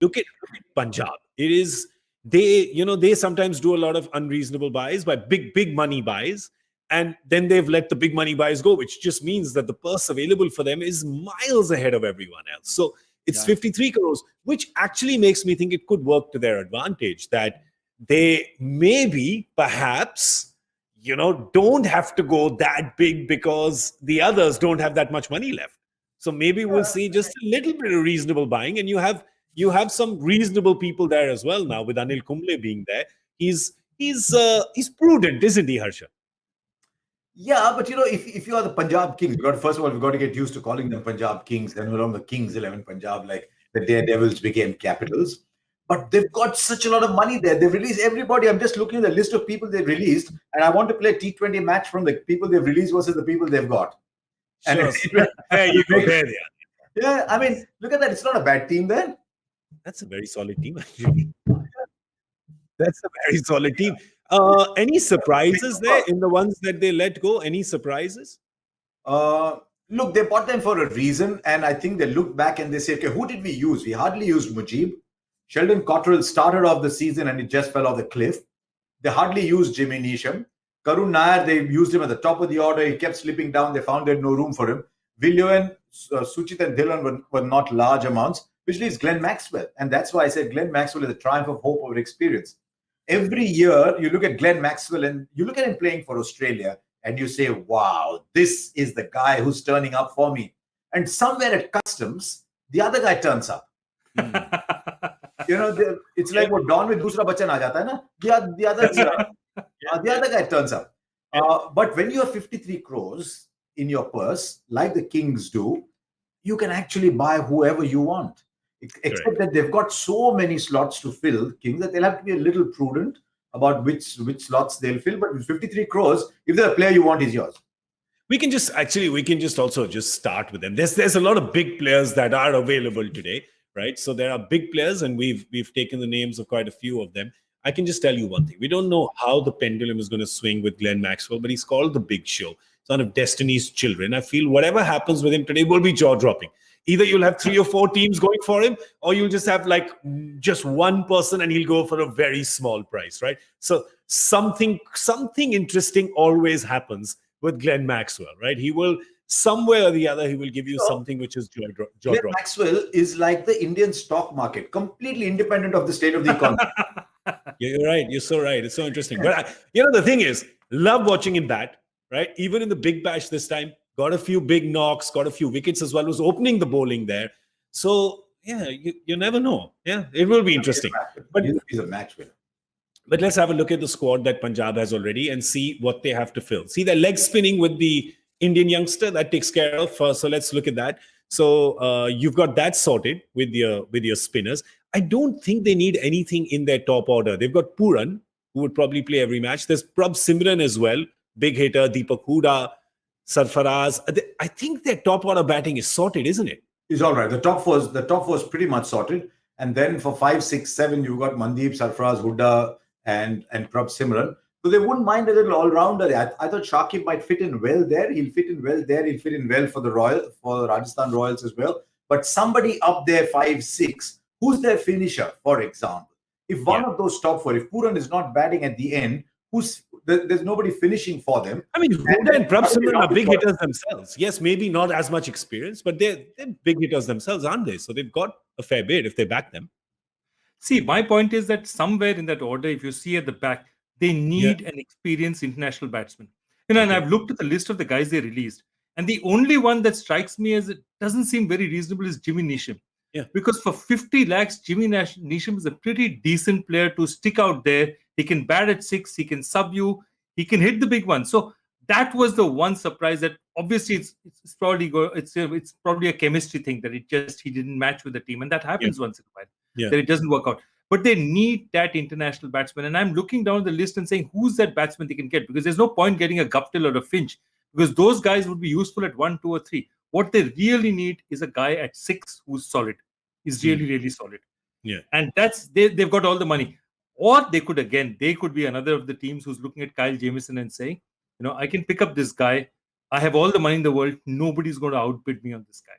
Look at Punjab. It is they sometimes do a lot of unreasonable buys by big money buys, and then they've let the big money buys go, which just means that the purse available for them is miles ahead of everyone else. So it's 53 crores, which actually makes me think it could work to their advantage, that they maybe perhaps don't have to go that big because the others don't have that much money left. So maybe we'll see just a little bit of reasonable buying, and you have some reasonable people there as well now with Anil Kumble being there. He's prudent, isn't he, Harsha? Yeah, but if you are the Punjab Kings, first of all, we've got to get used to calling them Punjab Kings. They're no longer Kings 11 Punjab, like the Daredevils became Capitals. But they've got such a lot of money there. They've released everybody. I'm just looking at the list of people they've released, and I want to play a T20 match from the people they've released versus the people they've got. Sure. There you go. There they are. Yeah, I mean, look at that. It's not a bad team then. That's a very solid team, actually. That's a very solid team. Any surprises there in the ones that they let go? Any surprises? Look, they bought them for a reason, and I think they look back and they say, okay, who did we use? We hardly used Mujib. Sheldon Cottrell started off the season and it just fell off the cliff. They hardly used Jimmy Neesham. Karun Nair, they used him at the top of the order. He kept slipping down. They found they had no room for him. Viljoen, Suchit and Dhillon were not large amounts, which leaves Glenn Maxwell. And that's why I said Glenn Maxwell is a triumph of hope over experience. Every year, you look at Glenn Maxwell and you look at him playing for Australia and you say, wow, this is the guy who's turning up for me. And somewhere at customs, the other guy turns up. It's like what Don with Dusra Bachchan aa jata hai na? The other guy turns up. But when you have 53 crores in your purse, like the Kings do, you can actually buy whoever you want. Except that they've got so many slots to fill, Kings, that they'll have to be a little prudent about which slots they'll fill. But with 53 crores, if there's a player you want, is yours. We can just also start with them. There's a lot of big players that are available today, right? So there are big players, and we've taken the names of quite a few of them. I can just tell you one thing. We don't know how the pendulum is going to swing with Glenn Maxwell, but he's called the Big Show. Son of Destiny's Children. I feel whatever happens with him today will be jaw-dropping. Either you'll have 3 or 4 teams going for him, or you'll just have just one person and he'll go for a very small price, right? So something interesting always happens with Glenn Maxwell, right? He will, somewhere or the other, he will give you something which is jaw-dropping. Glenn Maxwell is like the Indian stock market, completely independent of the state of the economy. You're right. You're so right. It's so interesting. But the thing is, love watching him bat, right? Even in the Big Bash this time, got a few big knocks, got a few wickets as well, was opening the bowling there. So, yeah, you never know. Yeah, it will be interesting. But he's a match winner. But let's have a look at the squad that Punjab has already and see what they have to fill. See, they're leg spinning with the Indian youngster. That takes care of. So let's look at that. So you've got that sorted with your spinners. I don't think they need anything in their top order. They've got Pooran, who would probably play every match. There's Prabh Simran as well, big hitter, Deepak Hooda, Sarfaraz. I think their top order batting is sorted, isn't it? It's all right. The top four is pretty much sorted. And then for 5, 6, 7, you've got Mandeep, Sarfaraz, Hooda, and Prabh Simran. So they wouldn't mind a little all-rounder. I thought Shakib might fit in well there. He'll fit in well there. He'll fit in well for the Rajasthan Royals as well. But somebody up there, 5, 6, who's their finisher, for example? If one of those top 4, if Pooran is not batting at the end, there's nobody finishing for them. I mean, Hooda and Prabh Simran are big hitters themselves. Yes, maybe not as much experience, but they're big hitters themselves, aren't they? So they've got a fair bit if they back them. See, my point is that somewhere in that order, if you see at the back, they need an experienced international batsman. And I've looked at the list of the guys they released, and the only one that strikes me as it doesn't seem very reasonable is Jimmy Neesham. Yeah. Because for 50 lakhs, Jimmy Neesham is a pretty decent player to stick out there. He can bat at 6, he can sub you, he can hit the big one. So that was the one surprise that obviously it's probably a chemistry thing that he didn't match with the team, and that happens once in a while. That it doesn't work out. But they need that international batsman. And I'm looking down the list and saying, who's that batsman they can get? Because there's no point getting a Guptill or a Finch, because those guys would be useful at 1, 2, or 3. What they really need is a guy at 6 who's solid. He's really, really solid. Yeah. And they've got all the money. Or they could be another of the teams who's looking at Kyle Jamieson and saying, I can pick up this guy. I have all the money in the world. Nobody's going to outbid me on this guy.